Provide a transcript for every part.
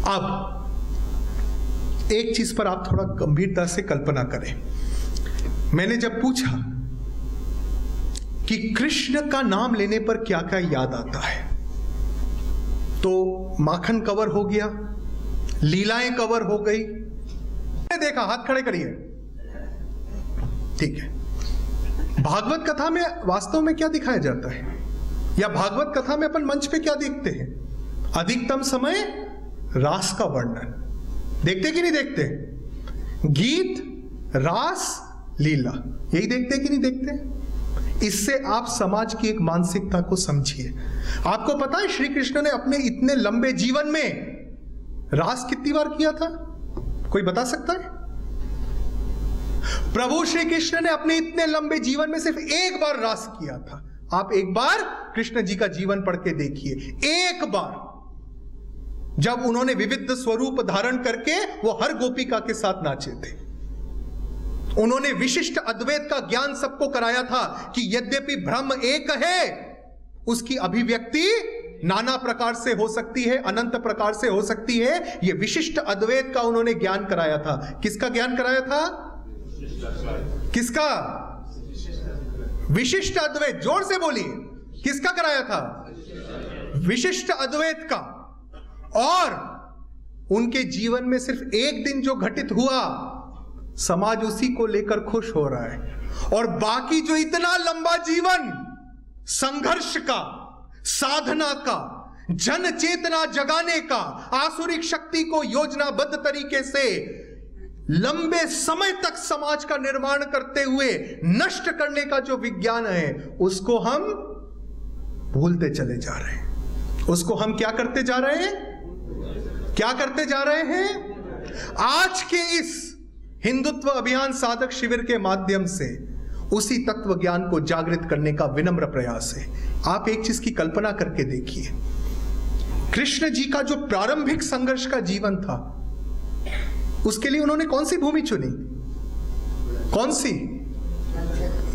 अब एक चीज पर आप थोड़ा गंभीरता से कल्पना करें। मैंने जब पूछा कि कृष्ण का नाम लेने पर क्या क्या याद आता है, तो माखन कवर हो गया, लीलाएं कवर हो गई। देखा, हाथ खड़े करिए। ठीक है, भागवत कथा में वास्तव में क्या दिखाया जाता है, या भागवत कथा में अपन मंच पे क्या देखते हैं? अधिकतम समय रास का वर्णन देखते कि नहीं देखते? गीत, रास, लीला, यही देखते कि नहीं देखते? इससे आप समाज की एक मानसिकता को समझिए। आपको पता है श्री कृष्ण ने अपने इतने लंबे जीवन में रास कितनी बार किया था? कोई बता सकता है? प्रभु श्री कृष्ण ने अपने इतने लंबे जीवन में सिर्फ एक बार रास किया था। आप एक बार कृष्ण जी का जीवन पढ़ के देखिए, एक बार, जब उन्होंने विविध स्वरूप धारण करके वो हर गोपिका के साथ नाचे थे। उन्होंने विशिष्ट अद्वैत का ज्ञान सबको कराया था कि यद्यपि ब्रह्म एक है, उसकी अभिव्यक्ति नाना प्रकार से हो सकती है, अनंत प्रकार से हो सकती है। यह विशिष्ट अद्वैत का उन्होंने ज्ञान कराया था। किसका ज्ञान कराया था? किसका? विशिष्ट अद्वैत। जोर से बोलिए, किसका कराया था? विशिष्ट अद्वैत का। और उनके जीवन में सिर्फ एक दिन जो घटित हुआ, समाज उसी को लेकर खुश हो रहा है। और बाकी जो इतना लंबा जीवन संघर्ष का, साधना का, जन चेतना जगाने का, आसुरिक शक्ति को योजनाबद्ध तरीके से लंबे समय तक समाज का निर्माण करते हुए नष्ट करने का जो विज्ञान है, उसको हम भूलते चले जा रहे हैं। उसको हम क्या करते जा रहे हैं? क्या करते जा रहे हैं? आज के इस हिंदुत्व अभियान साधक शिविर के माध्यम से उसी तत्व ज्ञान को जागृत करने का विनम्र प्रयास है। आप एक चीज की कल्पना करके देखिए, कृष्ण जी का जो प्रारंभिक संघर्ष का जीवन था, उसके लिए उन्होंने कौन सी भूमि चुनी? कौन सी?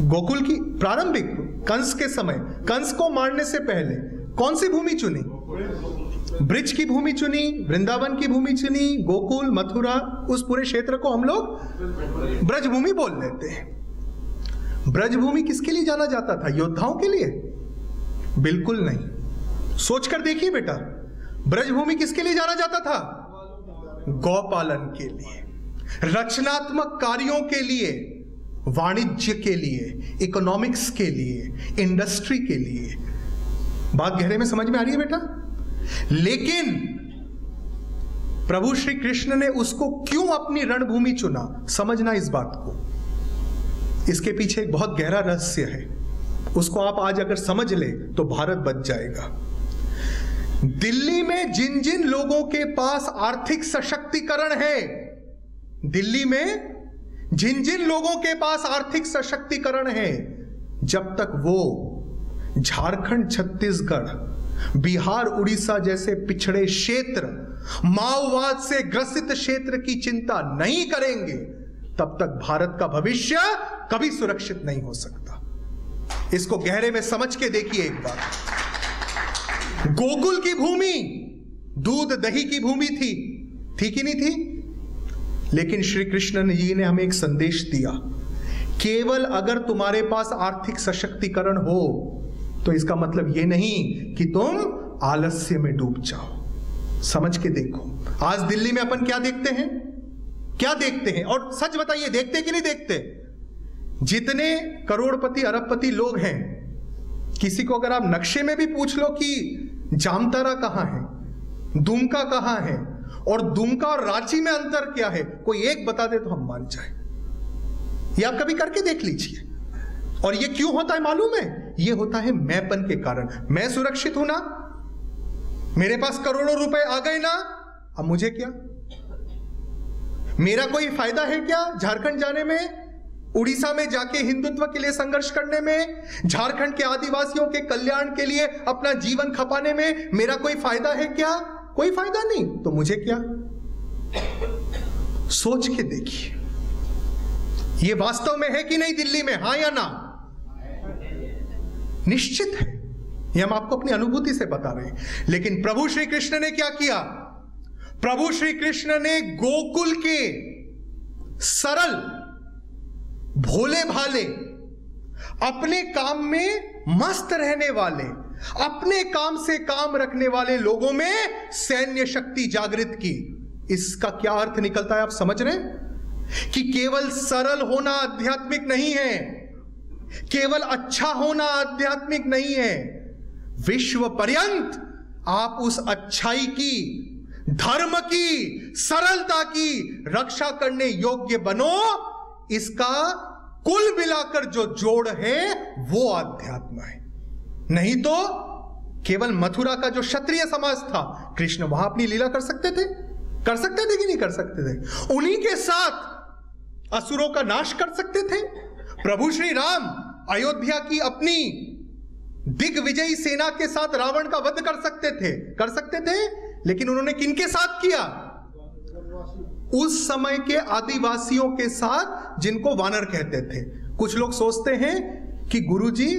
गोकुल की प्रारंभिक, कंस के समय, कंस को मारने से पहले कौन सी भूमि चुनी? ब्रिज की भूमि चुनी, वृंदावन की भूमि चुनी, गोकुल, मथुरा, उस पूरे क्षेत्र को हम लोग ब्रजभूमि बोल लेते हैं। ब्रजभूमि किसके लिए जाना जाता था? योद्धाओं के लिए? बिल्कुल नहीं। सोचकर देखिए बेटा, ब्रजभूमि किसके लिए जाना जाता था? गौपालन के लिए, रचनात्मक कार्यों के लिए, वाणिज्य के लिए, इकोनॉमिक्स के लिए, इंडस्ट्री के लिए। बात गहरे में समझ में आ रही है बेटा? लेकिन प्रभु श्री कृष्ण ने उसको क्यों अपनी रणभूमि चुना, समझना इस बात को। इसके पीछे एक बहुत गहरा रहस्य है। उसको आप आज अगर समझ ले तो भारत बच जाएगा। दिल्ली में जिन जिन लोगों के पास आर्थिक सशक्तिकरण है, दिल्ली में जिन जिन लोगों के पास आर्थिक सशक्तिकरण है, जब तक वो झारखंड, छत्तीसगढ़, बिहार, उड़ीसा जैसे पिछड़े क्षेत्र, माओवाद से ग्रसित क्षेत्र की चिंता नहीं करेंगे, तब तक भारत का भविष्य कभी सुरक्षित नहीं हो सकता। इसको गहरे में समझ के देखिए एक बार। गोकुल की भूमि दूध दही की भूमि थी कि नहीं थी? लेकिन श्री कृष्ण जी ने हमें एक संदेश दिया, केवल अगर तुम्हारे पास आर्थिक सशक्तिकरण हो तो इसका मतलब यह नहीं कि तुम आलस्य में डूब जाओ। समझ के देखो, आज दिल्ली में अपन क्या देखते हैं? क्या देखते हैं? और सच बताइए, देखते कि नहीं देखते? जितने करोड़पति अरबपति लोग हैं, किसी को अगर आप नक्शे में भी पूछ लो कि जामतारा कहां है, दुमका कहां है, और दुमका और रांची में अंतर क्या है, कोई एक बता दे तो हम मान जाए। ये आप कभी करके देख लीजिए। और ये क्यों होता है मालूम है? ये होता है मैंपन के कारण। मैं सुरक्षित हूं ना, मेरे पास करोड़ों रुपए आ गए ना, अब मुझे क्या? मेरा कोई फायदा है क्या झारखंड जाने में, उड़ीसा में जाके हिंदुत्व के लिए संघर्ष करने में, झारखंड के आदिवासियों के कल्याण के लिए अपना जीवन खपाने में मेरा कोई फायदा है क्या? कोई फायदा नहीं, तो मुझे क्या? सोच के देखिए, ये वास्तव में है कि नहीं दिल्ली में? हां या ना? निश्चित है, ये हम आपको अपनी अनुभूति से बता रहे हैं। लेकिन प्रभु श्री कृष्ण ने क्या किया? प्रभु श्री कृष्ण ने गोकुल के सरल भोले भाले, अपने काम में मस्त रहने वाले, अपने काम से काम रखने वाले लोगों में सैन्य शक्ति जागृत की। इसका क्या अर्थ निकलता है, आप समझ रहे हैं कि केवल सरल होना आध्यात्मिक नहीं है, केवल अच्छा होना आध्यात्मिक नहीं है। विश्व पर्यंत आप उस अच्छाई की, धर्म की, सरलता की रक्षा करने योग्य बनो। इसका कुल मिलाकर जो जोड़ है वो अध्यात्म है। नहीं तो केवल मथुरा का जो क्षत्रिय समाज था, कृष्ण वहां अपनी लीला कर सकते थे कि नहीं कर सकते थे? उन्हीं के साथ असुरों का नाश कर सकते थे। प्रभु श्री राम अयोध्या की अपनी दिग्विजयी सेना के साथ रावण का वध कर सकते थे, लेकिन उन्होंने किनके साथ किया? उस समय के आदिवासियों के साथ, जिनको वानर कहते थे। कुछ लोग सोचते हैं कि गुरुजी,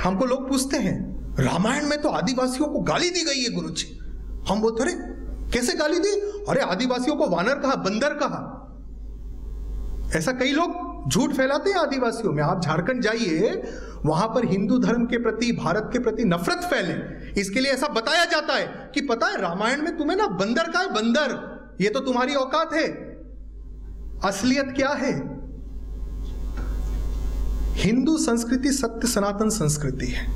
हमको लोग पूछते हैं रामायण में तो आदिवासियों को गाली दी गई है गुरुजी। हम बोलते अरे कैसे गाली दी? अरे आदिवासियों को वानर कहा, बंदर कहा। ऐसा कई लोग झूठ फैलाते हैं आदिवासियों में। आप झारखंड जाइए, वहां पर हिंदू धर्म के प्रति, भारत के प्रति नफरत फैले, इसके लिए ऐसा बताया जाता है कि पता है रामायण में तुम्हें ना बंदर का है, बंदर, ये तो तुम्हारी औकात है। असलियत क्या है? हिंदू संस्कृति सत्य सनातन संस्कृति है,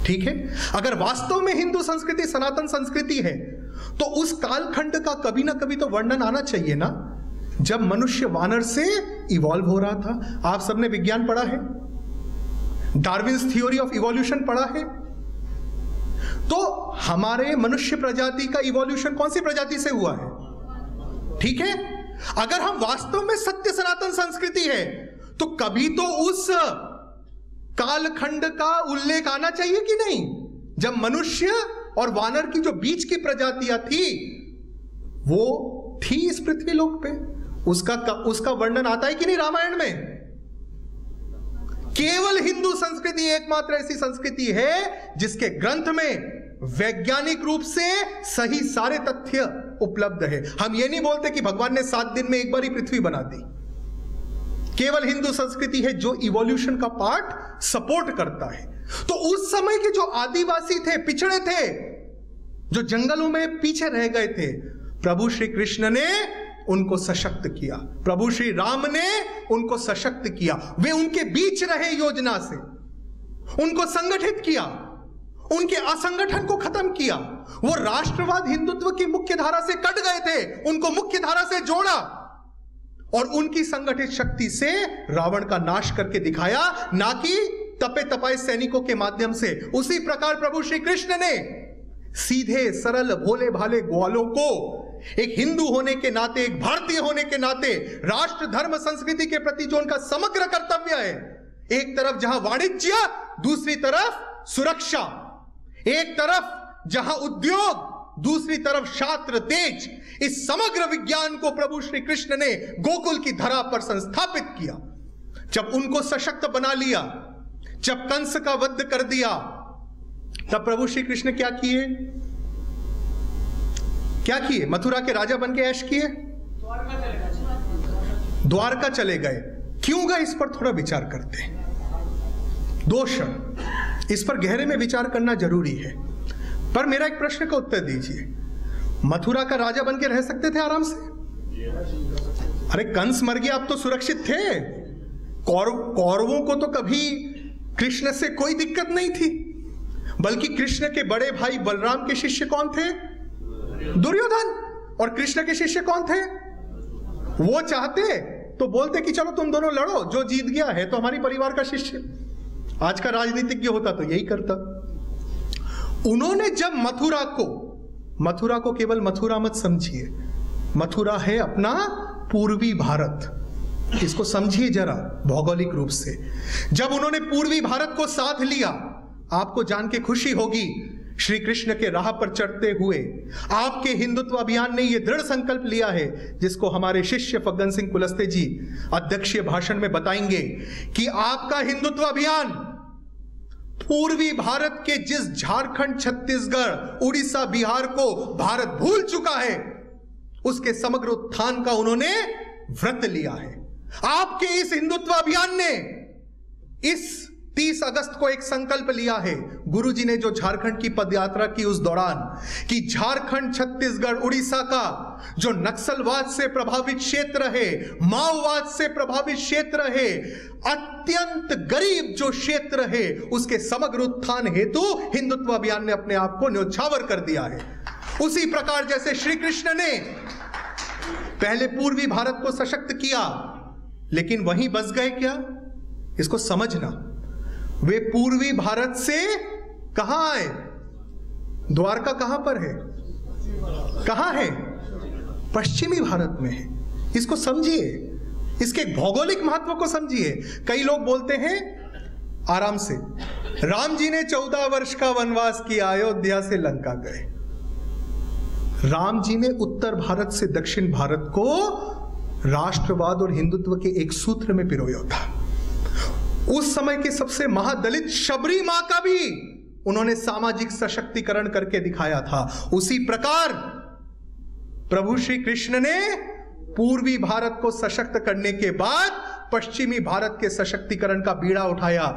ठीक है? अगर वास्तव में हिंदू संस्कृति सनातन संस्कृति है तो उस कालखंड का कभी ना कभी तो वर्णन आना चाहिए ना, जब मनुष्य वानर से इवॉल्व हो रहा था। आप सबने विज्ञान पढ़ा है, डार्विन्स थ्योरी ऑफ इवोल्यूशन पढ़ा है। तो हमारे मनुष्य प्रजाति का इवोल्यूशन कौन सी प्रजाति से हुआ है? ठीक है, अगर हम वास्तव में सत्य सनातन संस्कृति है तो कभी तो उस कालखंड का उल्लेख आना चाहिए कि नहीं, जब मनुष्य और वानर की जो बीच की प्रजातियां थी वो थी इस पृथ्वी लोक पे। उसका वर्णन आता है कि नहीं रामायण में? केवल हिंदू संस्कृति एकमात्र ऐसी संस्कृति है जिसके ग्रंथ में वैज्ञानिक रूप से सही सारे तथ्य उपलब्ध है। हम ये नहीं बोलते कि भगवान ने 7 दिन में एक बार ही पृथ्वी बना दी। केवल हिंदू संस्कृति है जो इवोल्यूशन का पार्ट सपोर्ट करता है। तो उस समय के जो आदिवासी थे, पिछड़े थे, जो जंगलों में पीछे रह गए थे, प्रभु श्री कृष्ण ने उनको सशक्त किया, प्रभु श्री राम ने उनको सशक्त किया। वे उनके बीच रहे योजना से, उनको संगठित किया, उनके असंगठन को खत्म किया। वो राष्ट्रवाद हिंदुत्व की मुख्य धारा से कट गए थे, उनको मुख्य धारा से जोड़ा और उनकी संगठित शक्ति से रावण का नाश करके दिखाया, ना कि तपे तपाए सैनिकों के माध्यम से। उसी प्रकार प्रभु श्री कृष्ण ने सीधे सरल भोले भाले ग्वालों को एक हिंदू होने के नाते, एक भारतीय होने के नाते, राष्ट्र धर्म संस्कृति के प्रति जो उनका समग्र कर्तव्य है, एक तरफ जहां वाणिज्य, दूसरी तरफ सुरक्षा, एक तरफ जहां उद्योग, दूसरी तरफ शास्त्र तेज, इस समग्र विज्ञान को प्रभु श्री कृष्ण ने गोकुल की धरा पर संस्थापित किया। जब उनको सशक्त बना लिया, जब कंस का वध कर दिया, तब प्रभु श्री कृष्ण क्या किए? मथुरा के राजा बन के ऐश किए, द्वारका चले गए। क्यों गए, इस पर थोड़ा विचार करते हैं। 2 क्षण इस पर गहरे में विचार करना जरूरी है। पर मेरा एक प्रश्न का उत्तर दीजिए, मथुरा का राजा बन के रह सकते थे आराम से? अरे कंस मर गया, अब तो सुरक्षित थे। कौरवों को तो कभी कृष्ण से कोई दिक्कत नहीं थी, बल्कि कृष्ण के बड़े भाई बलराम के शिष्य कौन थे? दुर्योधन। और कृष्ण के शिष्य कौन थे? वो चाहते तो बोलते कि चलो तुम दोनों लड़ो, जो जीत गया है तो हमारी परिवार का शिष्य। आज का राजनीतिज्ञ होता तो यही करता। उन्होंने जब मथुरा को केवल मथुरा मत समझिए, मथुरा है अपना पूर्वी भारत, इसको समझिए जरा भौगोलिक रूप से। जब उन्होंने पूर्वी भारत को साथ लिया, आपको जान के खुशी होगी, श्री कृष्ण के राह पर चढ़ते हुए आपके हिंदुत्व अभियान ने यह दृढ़ संकल्प लिया है, जिसको हमारे शिष्य फग्गन सिंह कुलस्ते जी अध्यक्षीय भाषण में बताएंगे, कि आपका हिंदुत्व अभियान पूर्वी भारत के जिस झारखंड, छत्तीसगढ़, उड़ीसा, बिहार को भारत भूल चुका है, उसके समग्र उत्थान का उन्होंने व्रत लिया है। आपके इस हिंदुत्व अभियान ने इस 30 अगस्त को एक संकल्प लिया है। गुरुजी ने जो झारखंड की पदयात्रा की उस दौरान, कि झारखंड, छत्तीसगढ़, उड़ीसा का जो नक्सलवाद से प्रभावित क्षेत्र है, माओवाद से प्रभावित क्षेत्र है, अत्यंत गरीब जो क्षेत्र है, उसके समग्र उत्थान हेतु हिंदुत्व अभियान ने अपने आप को न्योछावर कर दिया है। उसी प्रकार जैसे श्री कृष्ण ने पहले पूर्वी भारत को सशक्त किया, लेकिन वहीं बस गए क्या? इसको समझना। वे पूर्वी भारत से कहां आए? द्वारका कहां पर है? कहां है? पश्चिमी भारत में है। इसको समझिए, इसके भौगोलिक महत्व को समझिए। कई लोग बोलते हैं आराम से, राम जी ने 14 वर्ष का वनवास किया, अयोध्या से लंका गए। राम जी ने उत्तर भारत से दक्षिण भारत को राष्ट्रवाद और हिंदुत्व के एक सूत्र में पिरोया था। उस समय के सबसे महादलित शबरी मां का भी उन्होंने सामाजिक सशक्तिकरण करके दिखाया था। उसी प्रकार प्रभु श्री कृष्ण ने पूर्वी भारत को सशक्त करने के बाद पश्चिमी भारत के सशक्तिकरण का बीड़ा उठाया।